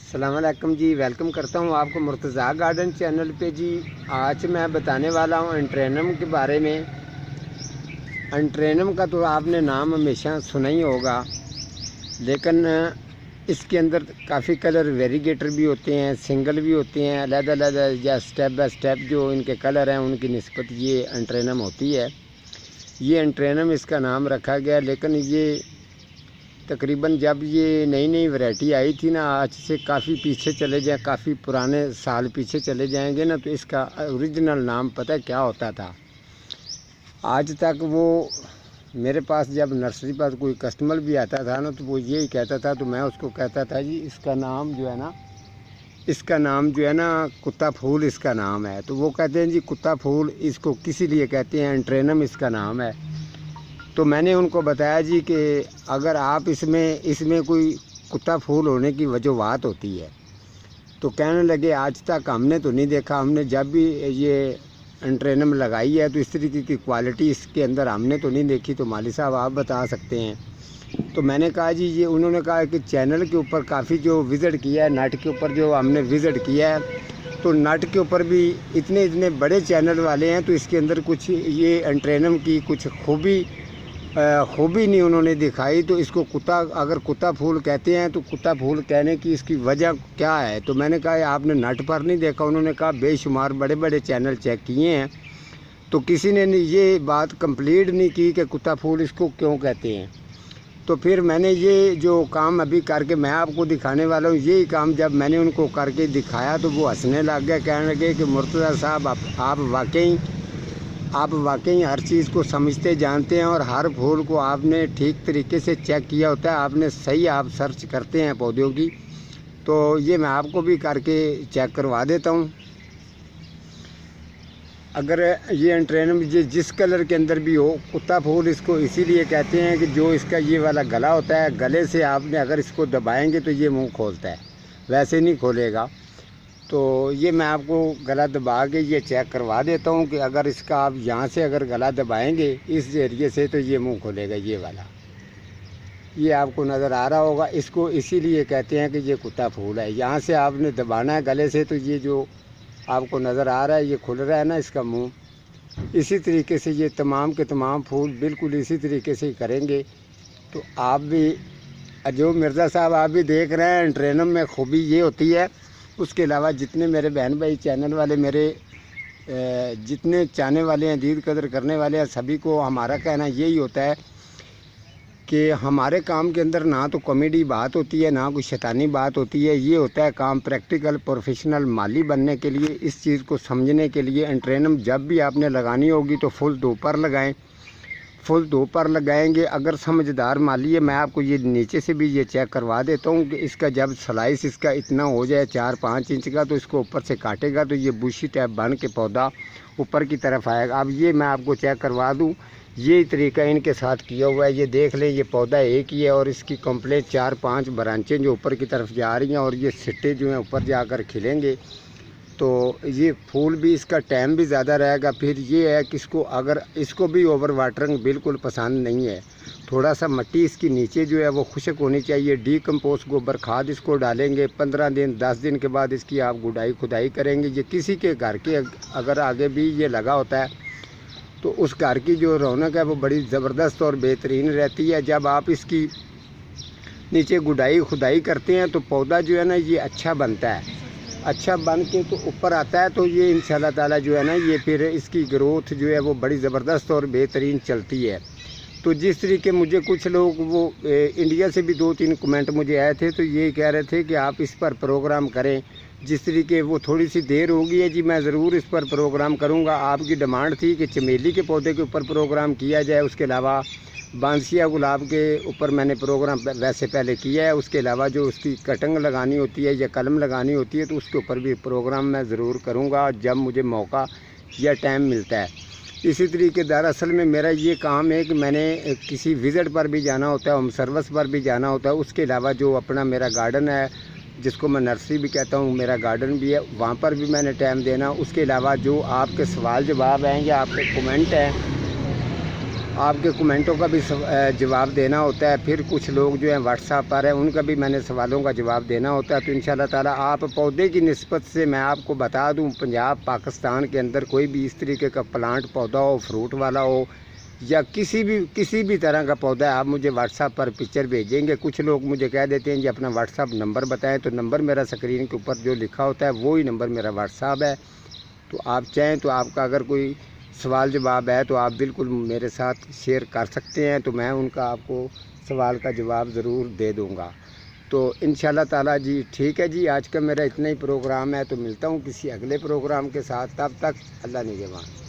السلام علیکم جی، ویلکم کرتا ہوں آپ کو مرتضیٰ گارڈن چینل پہ جی۔ آج میں بتانے والا ہوں انٹرینم کے بارے میں۔ انٹرینم کا تو آپ نے نام ہمیشہ سنا ہی ہوگا، لیکن اس کے اندر کافی کلر ویریگیٹر بھی ہوتے ہیں، سنگل بھی ہوتے ہیں، علیحدہ علیحدہ یا سٹیپ بائی سٹیپ جو ان کے کلر ہیں ان کی نسبت یہ انٹرینم ہوتی ہے۔ یہ انٹرینم اس کا نام رکھا گیا، لیکن یہ تقریباً جب یہ نئی نئی ورائٹی آئی تھی نا، آج سے کافی پیچھے چلے جائیں، کافی پرانے سال پیچھے چلے جائیں گے نا، تو اس کا اوریجنل نام پتہ کیا ہوتا تھا؟ آج تک وہ میرے پاس جب نرسری پر کوئی کسٹمر بھی آتا تھا نا، تو وہ یہی کہتا تھا، تو میں اس کو کہتا تھا جی اس کا نام جو ہے نا کتا پھول اس کا نام ہے۔ تو وہ کہتے ہیں جی کتا پھول اس کو کسی لیے کہتے ہیں، انٹرینم اس کا نام ہے۔ تو میں نے ان کو بتایا جی کہ اگر آپ اس میں کوئی کتا پھول ہونے کی وجوہات ہوتی ہے، تو کہنے لگے آج تک ہم نے تو نہیں دیکھا، ہم نے جب بھی یہ انٹرینم لگائی ہے تو اس طریقے کی کوالٹی اس کے اندر ہم نے تو نہیں دیکھی، تو مالی صاحب آپ بتا سکتے ہیں۔ تو میں نے کہا جی یہ انہوں نے کہا کہ چینل کے اوپر کافی جو وزٹ کیا ہے، نیٹ کے اوپر جو ہم نے وزٹ کیا ہے، تو نیٹ کے اوپر بھی اتنے بڑے چینل والے ہیں، تو اس کے اندر کچھ یہ انٹرینم کی کچھ خوبی نہیں انہوں نے دکھائی۔ تو اس کو اگر کتا پھول کہتے ہیں تو کتا پھول کہنے کی اس کی وجہ کیا ہے؟ تو میں نے کہا آپ نے نیٹ پر نہیں دیکھا؟ انہوں نے کہا بے شمار بڑے بڑے چینل چیک کیے ہیں، تو کسی نے یہ بات کمپلیٹ نہیں کی کہ کتا پھول اس کو کیوں کہتے ہیں۔ تو پھر میں نے یہ جو کام ابھی کر کے میں آپ کو دکھانے والا ہوں، یہی کام جب میں نے ان کو کر کے دکھایا تو وہ ہنسنے لگ گئے، کہنے لگے کہ مرتضیٰ صاحب آپ واقعی ہر چیز کو سمجھتے جانتے ہیں، اور ہر پھول کو آپ نے ٹھیک طریقے سے چیک کیا ہوتا ہے، آپ نے صحیح آپ سرچ کرتے ہیں پودوں کی۔ تو یہ میں آپ کو بھی کر کے چیک کروا دیتا ہوں۔ اگر یہ انٹرینم جس کلر کے اندر بھی ہو، کتا پھول اس کو اسی لیے کہتے ہیں کہ جو اس کا یہ والا گلا ہوتا ہے، گلے سے آپ نے اگر اس کو دبائیں گے تو یہ منہ کھولتا ہے، ویسے نہیں کھولے گا۔ تو یہ میں آپ کو گلا دبا کے یہ چیک کروا دیتا ہوں کہ اگر اس کا آپ یہاں سے اگر گلا دبائیں گے اس ذریعے سے تو یہ منہ کھولے گا، یہ والا یہ آپ کو نظر آ رہا ہوگا۔ اس کو اسی لیے کہتے ہیں کہ یہ کتا پھول ہے، یہاں سے آپ نے دبانا ہے گلے سے، تو یہ جو آپ کو نظر آ رہا ہے یہ کھل رہا ہے نا اس کا منہ، اسی طریقے سے یہ تمام کے تمام پھول بالکل اسی طریقے سے کریں گے۔ تو آپ بھی جو مرزا صاحب آپ بھی دیکھ رہے ہیں، انٹرینم میں خوبی یہ ہوتی ہے۔ اس کے علاوہ جتنے میرے بہن بھائی چینل والے میرے جتنے چاہنے والے ہیں، دید قدر کرنے والے ہیں، سبھی کو ہمارا کہنا یہی ہوتا ہے کہ ہمارے کام کے اندر نہ تو کامیڈی بات ہوتی ہے، نہ کوئی شیطانی بات ہوتی ہے، یہ ہوتا ہے کام پریکٹیکل پروفیشنل مالی بننے کے لیے، اس چیز کو سمجھنے کے لیے۔ انٹرینم جب بھی آپ نے لگانی ہوگی تو فل دو پر لگائیں، فل دو پر لگائیں گے اگر سمجھدار مالی ہے۔ میں آپ کو یہ نیچے سے بھی یہ چیک کروا دیتا ہوں کہ اس کا جب سلائس اس کا اتنا ہو جائے 4-5 انچ کا، تو اس کو اوپر سے کاٹے گا تو یہ بوشی ٹائپ بن کے پودا اوپر کی طرف آئے گا۔ اب یہ میں آپ کو چیک کروا دوں، یہ طریقہ ان کے ساتھ کیا ہوا ہے، یہ دیکھ لیں، یہ پودا ایک ہی ہے اور اس کی کمپلیٹ 4-5 برانچیں جو اوپر کی طرف جا رہی ہیں، اور یہ سٹے جو ہیں اوپر جا کر کھلیں گے، تو یہ پھول بھی اس کا ٹائم بھی زیادہ رہے گا۔ پھر یہ ہے کہ اس کو بھی اوور واٹرنگ بالکل پسند نہیں ہے، تھوڑا سا مٹی اس کی نیچے جو ہے وہ خشک ہونی چاہیے۔ ڈی کمپوز گوبر کھاد اس کو ڈالیں گے، 15 دن 10 دن کے بعد اس کی آپ گڈائی کھدائی کریں گے۔ یہ کسی کے گھر کے اگر آگے بھی یہ لگا ہوتا ہے تو اس گھر کی جو رونق ہے وہ بڑی زبردست اور بہترین رہتی ہے۔ جب آپ اس کی نیچے گڈائی کھدائی کرتے ہیں تو پودا جو ہے نا یہ اچھا بنتا ہے، اچھا بن کے تو اوپر آتا ہے، تو یہ انشاءاللہ تعالی جو ہے نا یہ پھر اس کی گروتھ جو ہے وہ بڑی زبردست اور بہترین چلتی ہے۔ تو جس طریقے مجھے کچھ لوگ وہ انڈیا سے بھی 2-3 کمنٹ مجھے آئے تھے، تو یہ کہہ رہے تھے کہ آپ اس پر پروگرام کریں۔ جس طریقے وہ تھوڑی سی دیر ہو گئی ہے جی، میں ضرور اس پر پروگرام کروں گا۔ آپ کی ڈیمانڈ تھی کہ چمیلی کے پودے کے اوپر پروگرام کیا جائے، اس کے علاوہ بانسیا گلاب کے اوپر میں نے پروگرام ویسے پہلے کیا ہے، اس کے علاوہ جو اس کی کٹنگ لگانی ہوتی ہے یا قلم لگانی ہوتی ہے تو اس کے اوپر بھی پروگرام میں ضرور کروں گا جب مجھے موقع یا ٹائم ملتا ہے۔ اسی طریقے دراصل میں میرا یہ کام ہے کہ میں نے کسی وزٹ پر بھی جانا ہوتا ہے، ہوم سروس پر بھی جانا ہوتا ہے، اس کے علاوہ جو اپنا میرا گارڈن ہے جس کو میں نرسری بھی کہتا ہوں، میرا گارڈن بھی ہے، وہاں پر بھی میں نے ٹائم دینا۔ اس کے علاوہ جو آپ کے سوال جواب ہیں یا آپ کے کمنٹ ہیں، آپ کے کمنٹوں کا بھی جواب دینا ہوتا ہے، پھر کچھ لوگ جو ہیں واٹس ایپ پر ہیں ان کا بھی میں نے سوالوں کا جواب دینا ہوتا ہے۔ تو انشاءاللہ تعالیٰ آپ پودے کی نسبت سے میں آپ کو بتا دوں، پنجاب پاکستان کے اندر کوئی بھی اس طریقے کا پلانٹ پودا ہو، فروٹ والا ہو یا کسی بھی طرح کا پودا ہے، آپ مجھے واٹس ایپ پر پکچر بھیجیں گے۔ کچھ لوگ مجھے کہہ دیتے ہیں جی اپنا واٹس ایپ نمبر بتائیں، تو نمبر میرا اسکرین کے اوپر جو لکھا ہوتا ہے وہی نمبر میرا واٹس ایپ ہے۔ تو آپ چاہیں تو آپ کا اگر کوئی سوال جواب ہے تو آپ بالکل میرے ساتھ شیئر کر سکتے ہیں، تو میں ان کا آپ کو سوال کا جواب ضرور دے دوں گا۔ تو انشاءاللہ تعالیٰ جی ٹھیک ہے جی، آج کا میرا اتنا ہی پروگرام ہے، تو ملتا ہوں کسی اگلے پروگرام کے ساتھ، تب تک اللہ نگہبان۔